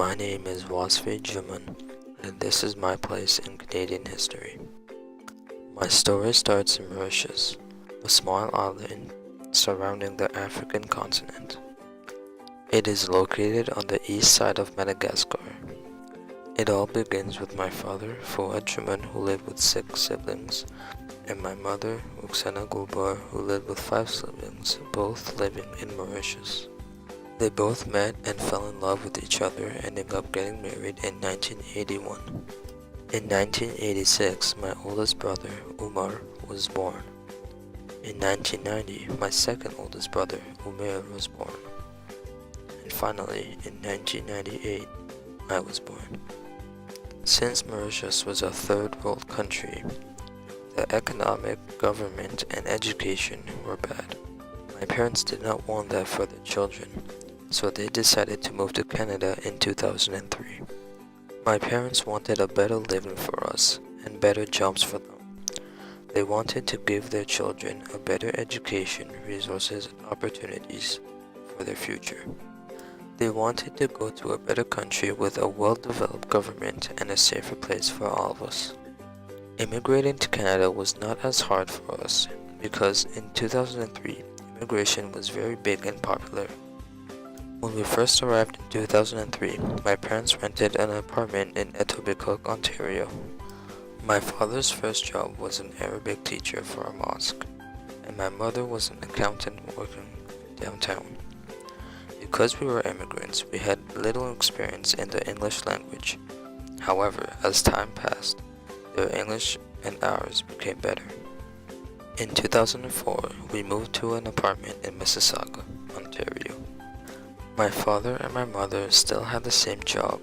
My name is Wassfi Jummun, and this is my place in Canadian history. My story starts in Mauritius, a small island surrounding the African continent. It is located on the east side of Madagascar. It all begins with my father, Fuad Jummun, who lived with 6 siblings, and my mother, Uksana Gulbar, who lived with 5 siblings, both living in Mauritius. They both met and fell in love with each other, ending up getting married in 1981. In 1986, my oldest brother, Umar, was born. In 1990, my second oldest brother, Umair, was born. And finally, in 1998, I was born. Since Mauritius was a third world country, the economic, government, and education were bad. My parents did not want that for their children, so they decided to move to Canada in 2003. My parents wanted a better living for us and better jobs for them. They wanted to give their children a better education, resources, and opportunities for their future. They wanted to go to a better country with a well-developed government and a safer place for all of us. Immigrating to Canada was not as hard for us because in 2003, immigration was very big and popular. When we first arrived in 2003, my parents rented an apartment in Etobicoke, Ontario. My father's first job was an Arabic teacher for a mosque, and my mother was an accountant working downtown. Because we were immigrants, we had little experience in the English language. However, as time passed, their English and ours became better. In 2004, we moved to an apartment in Mississauga, Ontario. My father and my mother still had the same job.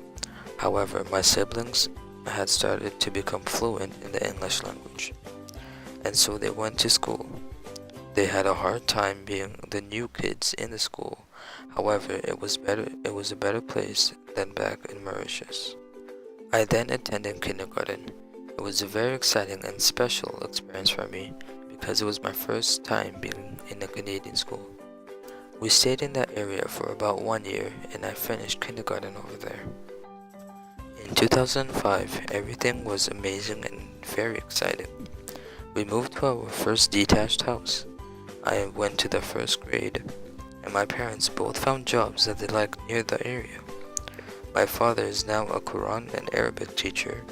However, my siblings had started to become fluent in the English language, and so they went to school. They had a hard time being the new kids in the school. However, it was a better place than back in Mauritius. I then attended kindergarten. It was a very exciting and special experience for me because it was my first time being in a Canadian school. We stayed in that area for about 1 year, and I finished kindergarten over there. In 2005, everything was amazing and very exciting. We moved to our first detached house. I went to the first grade, and my parents both found jobs that they liked near the area. My father is now a Quran and Arabic teacher,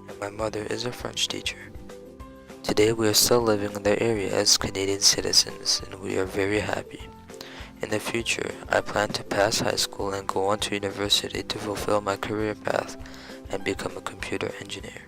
and my mother is a French teacher. Today we are still living in the area as Canadian citizens, and we are very happy. In the future, I plan to pass high school and go on to university to fulfill my career path and become a computer engineer.